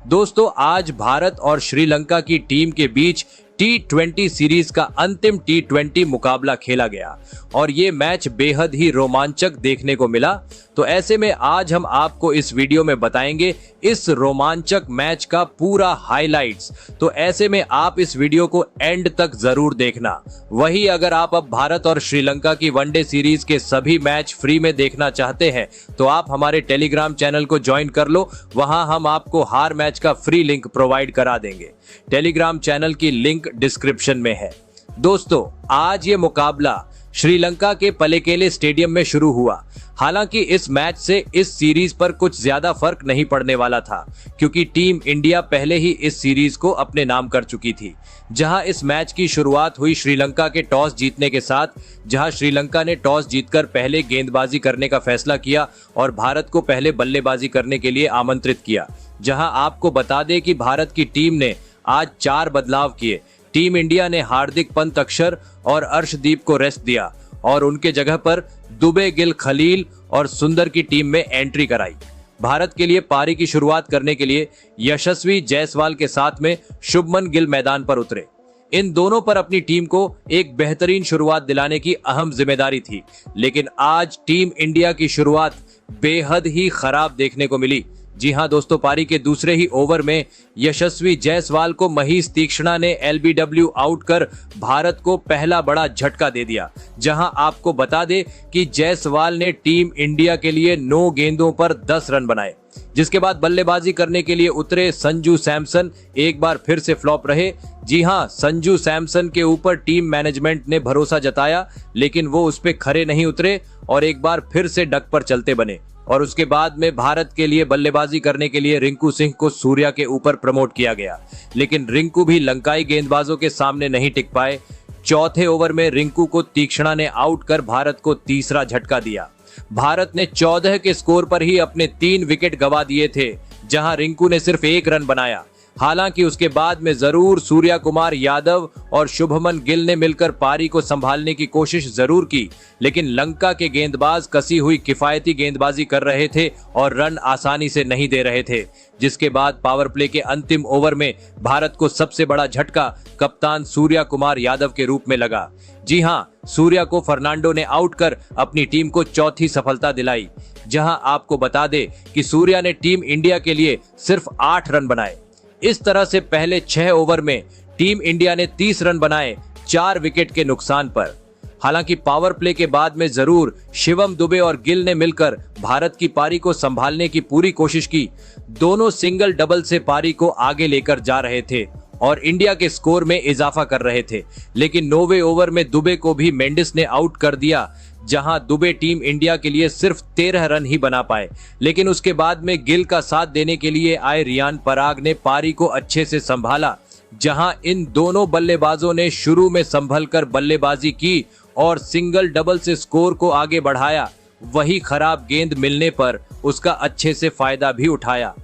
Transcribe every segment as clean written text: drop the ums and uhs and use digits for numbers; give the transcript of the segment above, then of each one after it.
दोस्तों आज भारत और श्रीलंका की टीम के बीच T20 सीरीज का अंतिम T20 मुकाबला खेला गया और ये मैच बेहद ही रोमांचक देखने को मिला। तो ऐसे में आज हम आपको इस वीडियो में बताएंगे इस रोमांचक मैच का पूरा हाइलाइट्स। तो ऐसे में आप इस वीडियो को एंड तक जरूर देखना। वही अगर आप अब भारत और श्रीलंका की वनडे सीरीज के सभी मैच फ्री में देखना चाहते हैं तो आप हमारे टेलीग्राम चैनल को ज्वाइन कर लो। वहां हम आपको हर मैच का फ्री लिंक प्रोवाइड करा देंगे। टेलीग्राम चैनल की लिंक डिस्क्रिप्शन में है। दोस्तों आज ये मुकाबला श्रीलंका के पलेकेले स्टेडियम में शुरू हुआ। हालांकि इस मैच से इस सीरीज पर कुछ ज्यादा फर्क नहीं पड़ने वाला था क्योंकि टीम इंडिया पहले ही इस सीरीज को अपने नाम कर चुकी थी। जहां इस मैच की शुरुआत हुई श्रीलंका के टॉस जीतने के साथ, जहां श्रीलंका ने टॉस जीतकर पहले गेंदबाजी करने का फैसला किया और भारत को पहले बल्लेबाजी करने के लिए आमंत्रित किया। जहां आपको बता दें कि भारत की टीम ने आज 4 बदलाव किए। टीम इंडिया ने हार्दिक पंत, अक्षर और अर्शदीप को रेस्ट दिया और उनके जगह पर दुबे, गिल, खलील और सुंदर की टीम में एंट्री कराई। भारत के लिए पारी की शुरुआत करने के लिए यशस्वी जायसवाल के साथ में शुभमन गिल मैदान पर उतरे। इन दोनों पर अपनी टीम को एक बेहतरीन शुरुआत दिलाने की अहम जिम्मेदारी थी, लेकिन आज टीम इंडिया की शुरुआत बेहद ही खराब देखने को मिली। जी हां दोस्तों, पारी के दूसरे ही ओवर में यशस्वी जायसवाल को महीश तीक्ष्णा ने LBW आउट कर भारत को पहला बड़ा झटका दे दिया। जहां आपको बता दें कि जायसवाल ने टीम इंडिया के लिए 9 गेंदों पर 10 रन बनाए। जिसके बाद बल्लेबाजी करने के लिए उतरे संजू सैमसन एक बार फिर से फ्लॉप रहे। जी हां, संजू सैमसन के ऊपर टीम मैनेजमेंट ने भरोसा जताया, लेकिन वो उस पे खरे नहीं उतरे और एक बार फिर से डक पर चलते बने। और उसके बाद में भारत के लिए बल्लेबाजी करने के लिए रिंकू सिंह को सूर्या के ऊपर प्रमोट किया गया, लेकिन रिंकू भी लंकाई गेंदबाजों के सामने नहीं टिक पाए। चौथे ओवर में रिंकू को तीक्ष्णा ने आउट कर भारत को तीसरा झटका दिया। भारत ने 14 के स्कोर पर ही अपने 3 विकेट गंवा दिए थे, जहां रिंकू ने सिर्फ 1 रन बनाया। हालांकि उसके बाद में जरूर सूर्या कुमार यादव और शुभमन गिल ने मिलकर पारी को संभालने की कोशिश जरूर की, लेकिन लंका के गेंदबाज कसी हुई किफायती गेंदबाजी कर रहे थे और रन आसानी से नहीं दे रहे थे। जिसके बाद पावर प्ले के अंतिम ओवर में भारत को सबसे बड़ा झटका कप्तान सूर्या कुमार यादव के रूप में लगा। जी हां, सूर्या को फर्नांडो ने आउट कर अपनी टीम को चौथी सफलता दिलाई। जहां आपको बता दें कि सूर्या ने टीम इंडिया के लिए सिर्फ 8 रन बनाए। इस तरह से पहले 6 ओवर में टीम इंडिया ने 30 रन बनाए 4 विकेट के नुकसान पर। हालांकि पावर प्ले के बाद में जरूर शिवम दुबे और गिल ने मिलकर भारत की पारी को संभालने की पूरी कोशिश की। दोनों सिंगल डबल से पारी को आगे लेकर जा रहे थे और इंडिया के स्कोर में इजाफा कर रहे थे, लेकिन 9वें ओवर में दुबे को भी मेंडिस ने आउट कर दिया। जहां दुबे टीम इंडिया के लिए सिर्फ 13 रन ही बना पाए, लेकिन उसके बाद में गिल का साथ देने के लिए आए रियान पराग ने पारी को अच्छे से संभाला। जहां इन दोनों बल्लेबाजों ने शुरू में संभल कर बल्लेबाजी की और सिंगल डबल से स्कोर को आगे बढ़ाया। वही खराब गेंद मिलने पर उसका अच्छे से फायदा भी उठाया।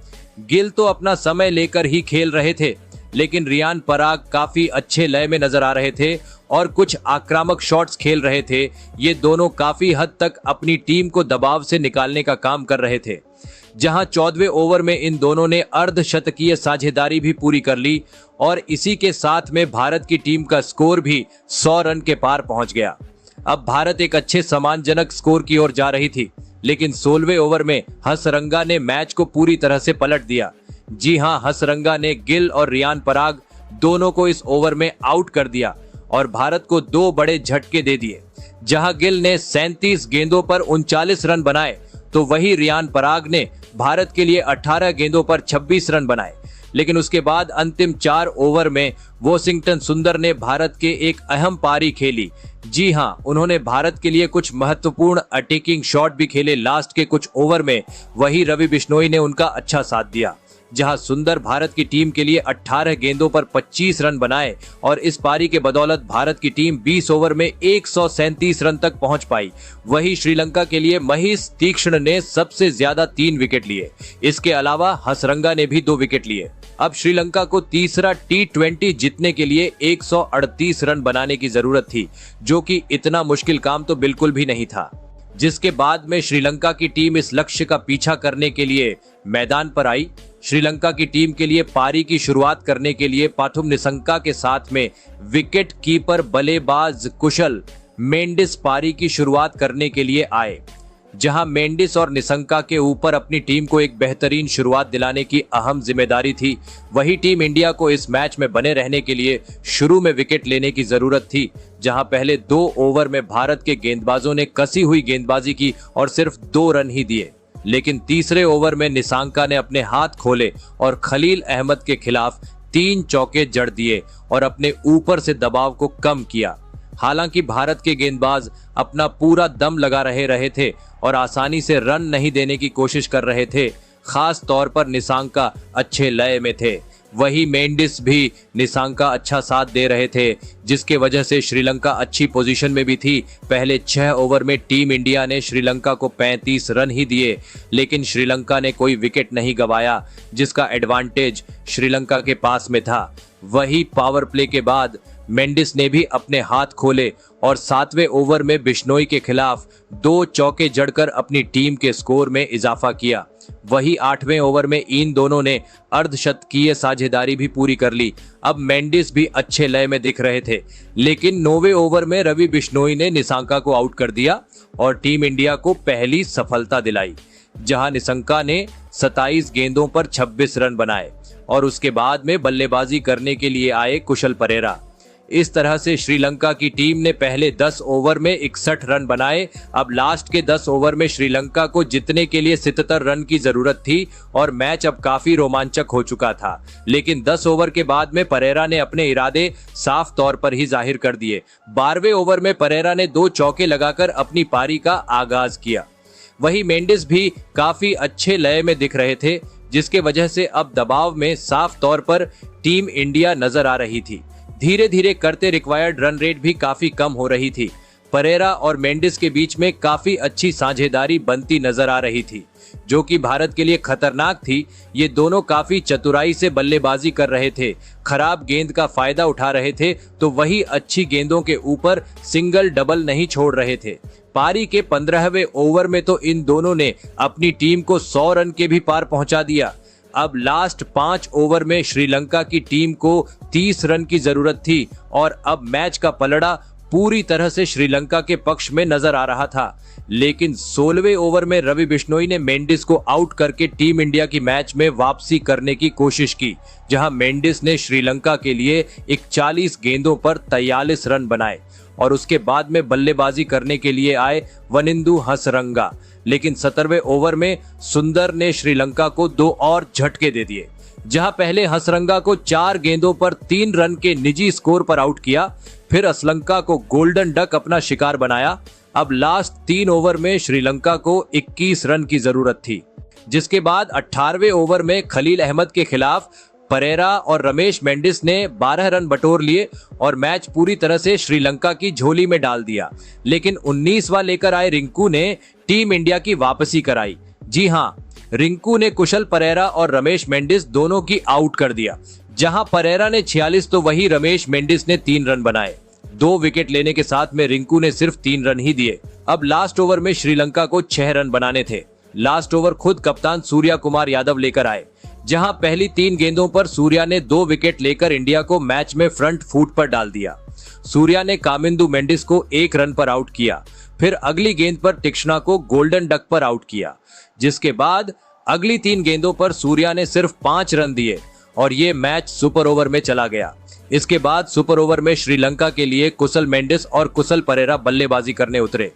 गिल तो अपना समय लेकर ही खेल रहे थे, लेकिन रियान पराग काफी अच्छे लय में नजर आ रहे थे और कुछ आक्रामक शॉट्स खेल रहे थे। ये दोनों काफी हद तक अपनी टीम को दबाव से निकालने का काम कर रहे थे। जहां 14वें ओवर में इन दोनों ने अर्धशतकीय साझेदारी भी पूरी कर ली और इसी के साथ में भारत की टीम का स्कोर भी 100 रन के पार पहुंच गया। अब भारत एक अच्छे सम्मानजनक स्कोर की ओर जा रही थी, लेकिन 16वें ओवर में हसरंगा ने मैच को पूरी तरह से पलट दिया। जी हां, हसरंगा ने गिल और रियान पराग दोनों को इस ओवर में आउट कर दिया और भारत को 2 बड़े झटके दे दिए। जहां गिल ने 37 गेंदों पर 39 रन बनाए, तो वही रियान पराग ने भारत के लिए 18 गेंदों पर 26 रन बनाए। लेकिन उसके बाद अंतिम 4 ओवर में वॉशिंगटन सुंदर ने भारत के एक अहम पारी खेली। जी हां, उन्होंने भारत के लिए कुछ महत्वपूर्ण अटैकिंग शॉट भी खेले लास्ट के कुछ ओवर में। वही रवि बिश्नोई ने उनका अच्छा साथ दिया। जहां सुंदर भारत की टीम के लिए 18 गेंदों पर 25 रन बनाए और इस पारी के बदौलत भारत की टीम 20 ओवर में 137 रन तक पहुंच पाई। वही श्रीलंका के लिए महीश तीक्ष्ण ने सबसे ज्यादा 3 विकेट लिए। इसके अलावा हसरंगा ने भी 2 विकेट लिए। अब श्रीलंका को तीसरा T20 जीतने के लिए 138 रन बनाने की जरूरत थी, जो कि इतना मुश्किल काम तो बिल्कुल भी नहीं था। जिसके बाद में श्रीलंका की टीम इस लक्ष्य का पीछा करने के लिए मैदान पर आई। श्रीलंका की टीम के लिए पारी की शुरुआत करने के लिए पाथुम निसंका के साथ में विकेट कीपर बल्लेबाज कुशल मेंडिस पारी की शुरुआत करने के लिए आए। जहां मेंडिस और निसंका के ऊपर अपनी टीम को एक बेहतरीन शुरुआत दिलाने की अहम जिम्मेदारी थी, वही टीम इंडिया को इस मैच में बने रहने के लिए शुरू में विकेट लेने की जरूरत थी। जहां पहले 2 ओवर में भारत के गेंदबाजों ने कसी हुई गेंदबाजी की और सिर्फ 2 रन ही दिए, लेकिन तीसरे ओवर में निसंका ने अपने हाथ खोले और खलील अहमद के खिलाफ 3 चौके जड़ दिए और अपने ऊपर से दबाव को कम किया। हालांकि भारत के गेंदबाज अपना पूरा दम लगा रहे थे और आसानी से रन नहीं देने की कोशिश कर रहे थे। खास तौर पर निसंका अच्छे लय में थे, वही मेंडिस भी निसंका अच्छा साथ दे रहे थे, जिसके वजह से श्रीलंका अच्छी पोजीशन में भी थी। पहले 6 ओवर में टीम इंडिया ने श्रीलंका को 35 रन ही दिए, लेकिन श्रीलंका ने कोई विकेट नहीं गंवाया, जिसका एडवांटेज श्रीलंका के पास में था। वही पावर प्ले के बाद मेंडिस ने भी अपने हाथ खोले और 7वें ओवर में बिश्नोई के खिलाफ 2 चौके जड़कर अपनी टीम के स्कोर में इजाफा किया। वही 8वें ओवर में इन दोनों ने अर्धशतकीय साझेदारी भी पूरी कर ली। अब मेंडिस भी अच्छे लय में दिख रहे थे, लेकिन 9वें ओवर में रवि बिश्नोई ने निसंका को आउट कर दिया और टीम इंडिया को पहली सफलता दिलाई, जहां निसंका ने 27 गेंदों पर 26 रन बनाए और उसके बाद में बल्लेबाजी करने के लिए आए कुशल परेरा। इस तरह से श्रीलंका की टीम ने पहले 10 ओवर में 61 रन बनाए। अब लास्ट के 10 ओवर में श्रीलंका को जीतने के लिए 77 रन की जरूरत थी और मैच अब काफी रोमांचक हो चुका था, लेकिन 10 ओवर के बाद में परेरा ने अपने इरादे साफ तौर पर ही जाहिर कर दिए। 12वें ओवर में परेरा ने 2 चौके लगाकर अपनी पारी का आगाज किया। वही मेंडिस भी काफी अच्छे लय में दिख रहे थे, जिसके वजह से अब दबाव में साफ तौर पर टीम इंडिया नजर आ रही थी। धीरे धीरे करते रिक्वायर्ड रन रेट भी काफी कम हो रही थी। परेरा और मेंडिस के बीच में काफी अच्छी साझेदारी बनती नजर आ रही थी, जो कि भारत के लिए खतरनाक थी। ये दोनों काफी चतुराई से बल्लेबाजी कर रहे थे, खराब गेंद का फायदा उठा रहे थे, तो वही अच्छी गेंदों के ऊपर सिंगल डबल नहीं छोड़ रहे थे। पारी के 15वें ओवर में तो इन दोनों ने अपनी टीम को 100 रन के भी पार पहुंचा दिया। अब लास्ट 5 ओवर में श्रीलंका की टीम को 30 रन की जरूरत थी और अब मैच का पलड़ा पूरी तरह से श्रीलंका के पक्ष में नजर आ रहा था। लेकिन 16वें ओवर में रवि बिश्नोई ने मेंडिस को आउट करके टीम इंडिया की मैच में वापसी करने की कोशिश की, जहां मेंडिस ने श्रीलंका के लिए 41 गेंदों पर 43 रन बनाए और उसके बाद में बल्लेबाजी करने के लिए आए वनिंदु हसरंगा। लेकिन 17वें ओवर में सुंदर ने श्रीलंका को 2 और झटके दे दिए, जहां पहले हसरंगा को 4 गेंदों पर 3 रन के निजी स्कोर पर आउट किया, फिर असलंका को गोल्डन डक अपना शिकार बनाया। अब लास्ट 3 ओवर में श्रीलंका को 21 रन की जरूरत थी, जिसके बाद 18वें ओवर में खलील अहमद के खिलाफ परेरा और रमेश मेंडिस ने 12 रन बटोर लिए और मैच पूरी तरह से श्रीलंका की झोली में डाल दिया। लेकिन 19वां लेकर आए रिंकू ने टीम इंडिया की वापसी कराई। जी हां, रिंकू ने कुशल परेरा और रमेश मेंडिस दोनों की आउट कर दिया। जहां परेरा ने 46 तो वही रमेश मेंडिस ने 3 रन बनाए। 2 विकेट लेने के साथ में रिंकू ने सिर्फ 3 रन ही दिए। अब लास्ट ओवर में श्रीलंका को 6 रन बनाने थे। लास्ट ओवर खुद कप्तान सूर्या कुमार यादव लेकर आए, जहां पहली 3 गेंदों पर सूर्या ने 2 विकेट लेकर इंडिया को मैच में फ्रंट फुट पर डाल दिया। सूर्या ने कामिंदु मेंडिस को 1 रन पर आउट किया, फिर अगली गेंद पर तीक्ष्णा को गोल्डन डक पर आउट किया, जिसके बाद अगली 3 गेंदों पर सूर्या ने सिर्फ 5 रन दिए और ये मैच सुपर ओवर में चला गया। इसके बाद सुपर ओवर में श्रीलंका के लिए कुशल मेंडिस और कुशल परेरा बल्लेबाजी करने उतरे।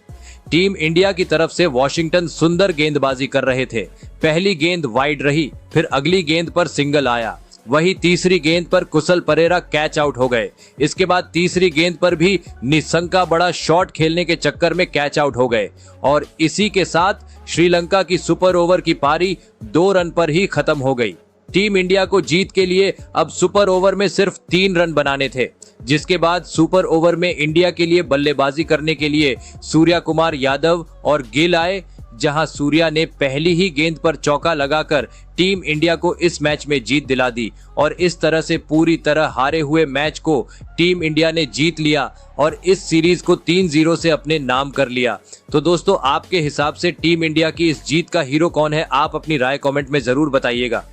टीम इंडिया की तरफ से वॉशिंगटन सुंदर गेंदबाजी कर रहे थे। पहली गेंद वाइड रही, फिर अगली गेंद पर सिंगल आया, वही तीसरी गेंद पर कुशल परेरा कैच आउट हो गए। इसके बाद तीसरी गेंद पर भी निसंका बड़ा शॉट खेलने के चक्कर में कैच आउट हो गए और इसी के साथ श्रीलंका की सुपर ओवर की पारी 2 रन पर ही खत्म हो गई। टीम इंडिया को जीत के लिए अब सुपर ओवर में सिर्फ 3 रन बनाने थे, जिसके बाद सुपर ओवर में इंडिया के लिए बल्लेबाजी करने के लिए सूर्या कुमार यादव और गिल आए, जहां सूर्या ने पहली ही गेंद पर चौका लगाकर टीम इंडिया को इस मैच में जीत दिला दी और इस तरह से पूरी तरह हारे हुए मैच को टीम इंडिया ने जीत लिया और इस सीरीज को 3-0 से अपने नाम कर लिया। तो दोस्तों, आपके हिसाब से टीम इंडिया की इस जीत का हीरो कौन है? आप अपनी राय कमेंट में जरूर बताइएगा।